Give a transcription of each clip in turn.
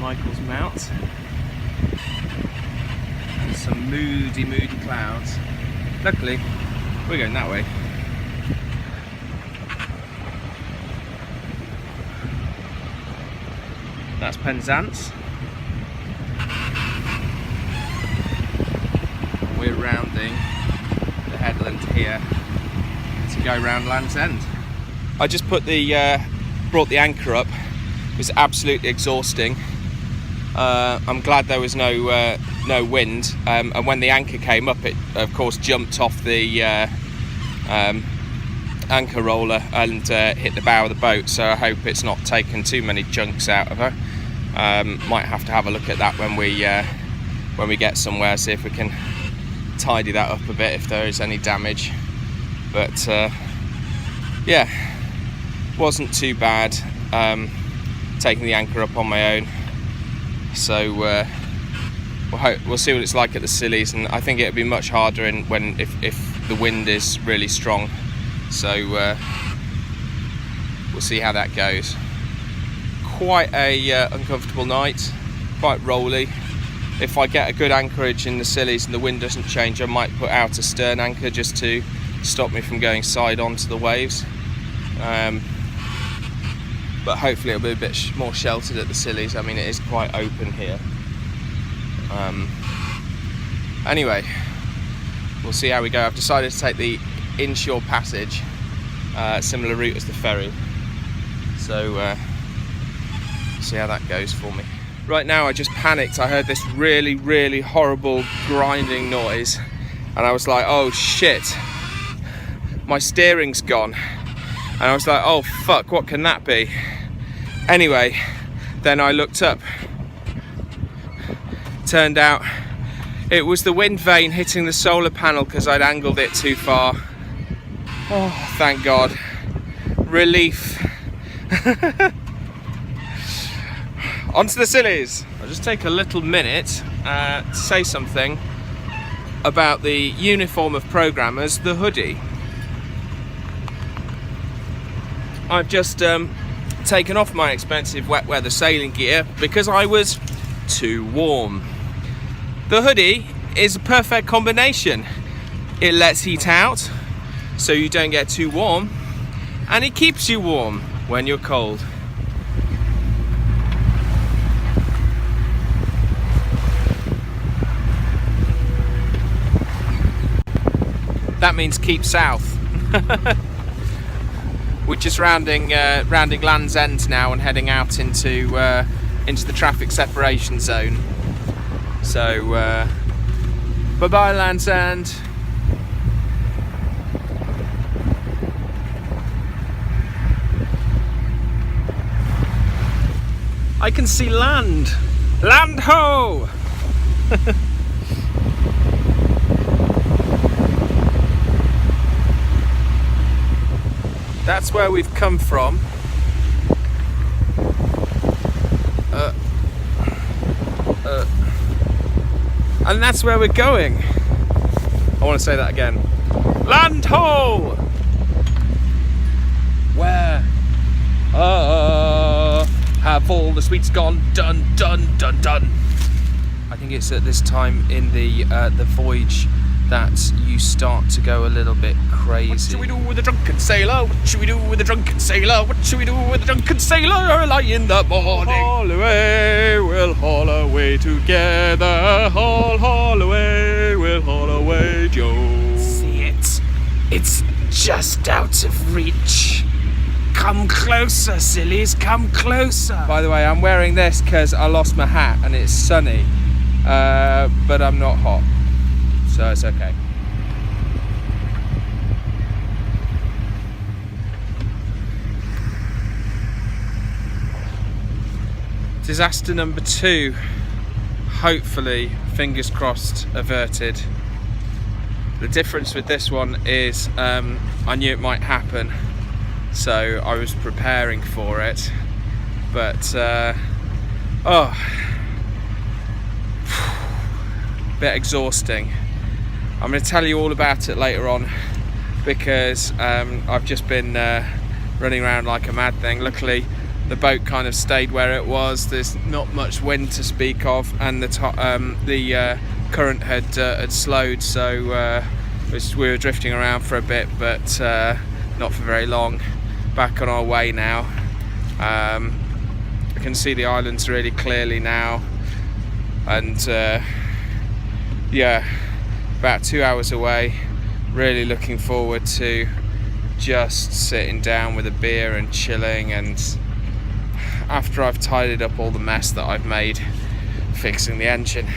Michael's Mount. And some moody clouds. Luckily, we're going that way. That's Penzance. We're rounding the headland here to go round Land's End. I just brought the anchor up. It was absolutely exhausting. I'm glad there was no wind, and when the anchor came up, it of course jumped off the anchor roller and hit the bow of the boat, so I hope it's not taken too many chunks out of her. Might have to have a look at that when we get somewhere, see if we can tidy that up a bit if there is any damage. But yeah, wasn't too bad taking the anchor up on my own. So we'll see what it's like at the Scillies, and I think it'll be much harder if the wind is really strong. So we'll see how that goes. Quite a uncomfortable night, quite rolly. If I get a good anchorage in the Scillies and the wind doesn't change, I might put out a stern anchor just to stop me from going side on to the waves. But hopefully it'll be a bit more sheltered at the Scillies. I mean, it is quite open here. Anyway, we'll see how we go. I've decided to take the inshore passage, similar route as the ferry. So see how that goes for me. Right now I just panicked. I heard this really horrible grinding noise and I was like, oh shit, my steering's gone. And I was like, oh fuck, what can that be? Anyway, then I looked up. Turned out it was the wind vane hitting the solar panel because I'd angled it too far. Oh, thank God. Relief. On to the Scillies. I'll just take a little minute to say something about the uniform of programmers, the hoodie. I've just taken off my expensive wet weather sailing gear because I was too warm. The hoodie is a perfect combination. It lets heat out so you don't get too warm, and it keeps you warm when you're cold. That means keep south. We're just rounding Land's End now and heading out into the traffic separation zone. So bye bye Land's End. I can see land. Land ho! That's where we've come from. And that's where we're going. I want to say that again. Land ho! Where have all the sweets gone? Dun. I think it's at this time in the voyage that you start to go a little bit crazy. What should we do with a drunken sailor? What should we do with a drunken sailor? What should we do with a drunken sailor early in the morning? Haul away, we'll haul away together. Haul away, we'll haul away, Joe. See it? It's just out of reach. Come closer, Scillies, come closer. By the way, I'm wearing this because I lost my hat and it's sunny, but I'm not hot. So it's okay. Disaster number 2, hopefully, fingers crossed, averted. The difference with this one is I knew it might happen, so I was preparing for it, but bit exhausting. I'm going to tell you all about it later on because I've just been running around like a mad thing. Luckily the boat kind of stayed where it was. There's not much wind to speak of, and the current had slowed, so we were drifting around for a bit, but not for very long. Back on our way now. I can see the islands really clearly now, and yeah, about 2 hours away. Really looking forward to just sitting down with a beer and chilling, and after I've tidied up all the mess that I've made fixing the engine.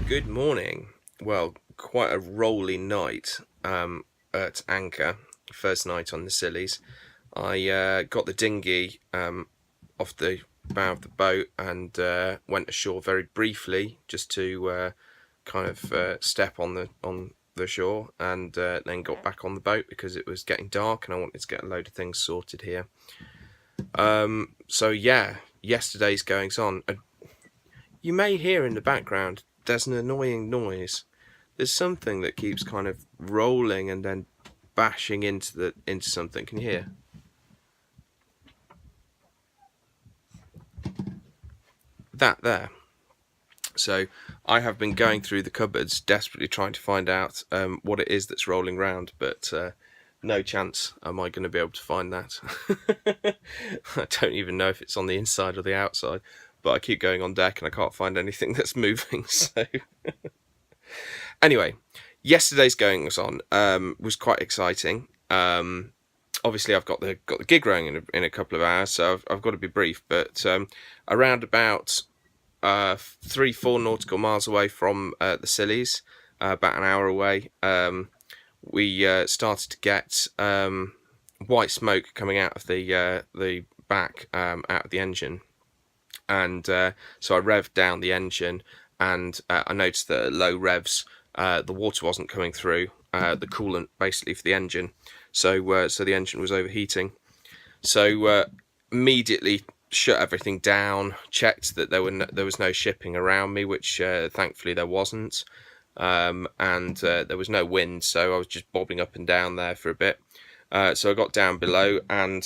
Good morning. Well, quite a rolly night at anchor. First night on the Scillies. I got the dinghy off the bow of the boat and went ashore very briefly, just to kind of step on the shore, and then got back on the boat because it was getting dark and I wanted to get a load of things sorted here. So yeah, yesterday's goings on. You may hear in the background there's an annoying noise. There's something that keeps kind of rolling and then bashing into something. Can you hear? That there. So I have been going through the cupboards desperately trying to find out what it is that's rolling round, but no chance am I going to be able to find that. I don't even know if it's on the inside or the outside, but I keep going on deck and I can't find anything that's moving. So anyway, yesterday's goings on was quite exciting. Obviously I've got the gig rowing in a couple of hours, so I've got to be brief, but around about 3-4 nautical miles away from the Scillies, about an hour away, we started to get white smoke coming out of the back, out of the engine, and so I revved down the engine, and I noticed that at low revs the water wasn't coming through, the coolant basically for the engine, so the engine was overheating. So immediately shut everything down, checked that there was no shipping around me, which thankfully there wasn't, and there was no wind, so I was just bobbing up and down there for a bit. So I got down below and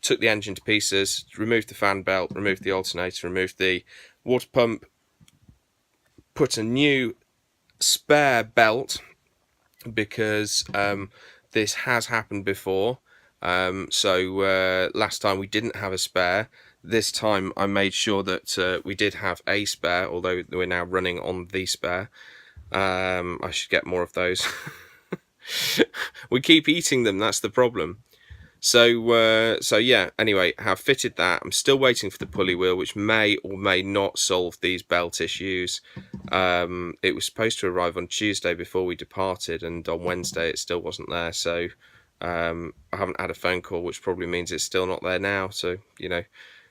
took the engine to pieces, removed the fan belt, removed the alternator, removed the water pump, put a new spare belt, because this has happened before. So last time we didn't have a spare. This time I made sure that we did have a spare, although we're now running on the spare. I should get more of those. We keep eating them, that's the problem. So yeah, anyway, have fitted that. I'm still waiting for the pulley wheel, which may or may not solve these belt issues. It was supposed to arrive on Tuesday before we departed, and on Wednesday it still wasn't there, so I haven't had a phone call, which probably means it's still not there now, so, you know,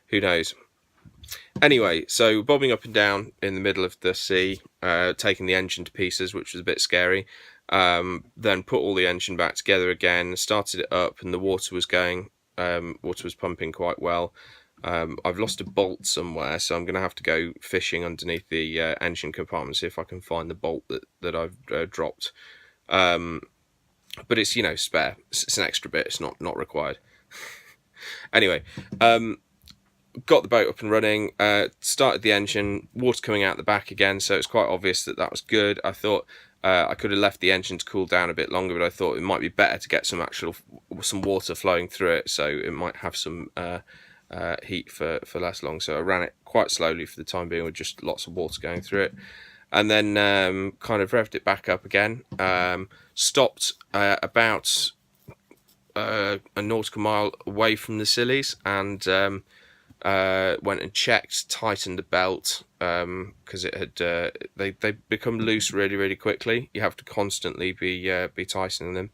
who knows. Anyway, so bobbing up and down in the middle of the sea, taking the engine to pieces, which was a bit scary. Then put all the engine back together again, started it up, and the water was pumping quite well. I've lost a bolt somewhere, so I'm going to have to go fishing underneath the engine compartment, see if I can find the bolt that I've dropped. But it's, you know, spare. It's an extra bit. It's not required. Anyway, got the boat up and running, started the engine, water coming out the back again, so it's quite obvious that was good. I thought I could have left the engine to cool down a bit longer, but I thought it might be better to get some water flowing through it, so it might have some heat for less long. So I ran it quite slowly for the time being, with just lots of water going through it, and then kind of revved it back up again. Stopped about a nautical mile away from the Scillies, and went and checked, tightened the belt, because it had they become loose really quickly. You have to constantly be tightening them.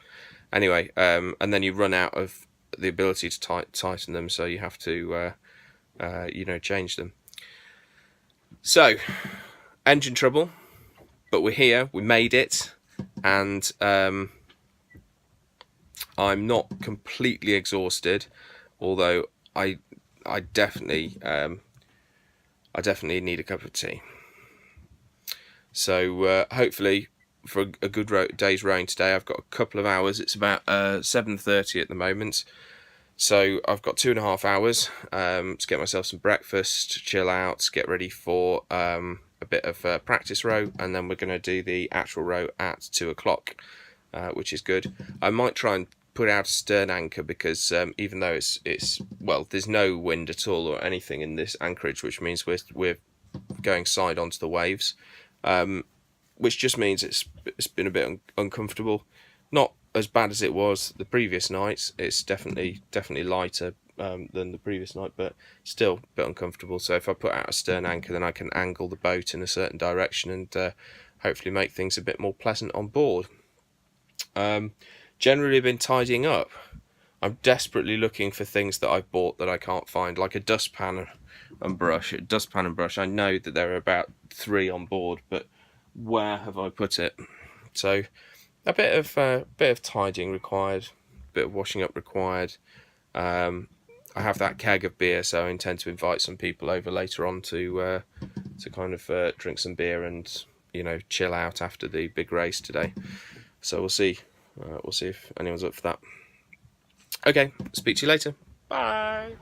Anyway, and then you run out of the ability to tighten them, so you have to you know, change them. So engine trouble, but we're here, we made it, and I'm not completely exhausted, although I definitely need a cup of tea. So hopefully for a good day's rowing today. I've got a couple of hours. It's about 7:30 at the moment. So I've got 2.5 hours to get myself some breakfast, chill out, get ready for a bit of practice row, and then we're going to do the actual row at 2 o'clock, which is good. I might try and put out a stern anchor because even though it's well, there's no wind at all or anything in this anchorage, which means we're going side onto the waves, which just means it's been a bit uncomfortable. Not as bad as it was the previous nights. It's definitely lighter than the previous night, but still a bit uncomfortable. So if I put out a stern anchor, then I can angle the boat in a certain direction and hopefully make things a bit more pleasant on board. Generally, I've been tidying up. I'm desperately looking for things that I've bought that I can't find, like a dustpan and brush. I know that there are about 3 on board, but where have I put it? So a bit of tidying required, a bit of washing up required. I have that keg of beer, so I intend to invite some people over later on to kind of drink some beer and, you know, chill out after the big race today. So we'll see. We'll see if anyone's up for that. Okay, speak to you later. Bye.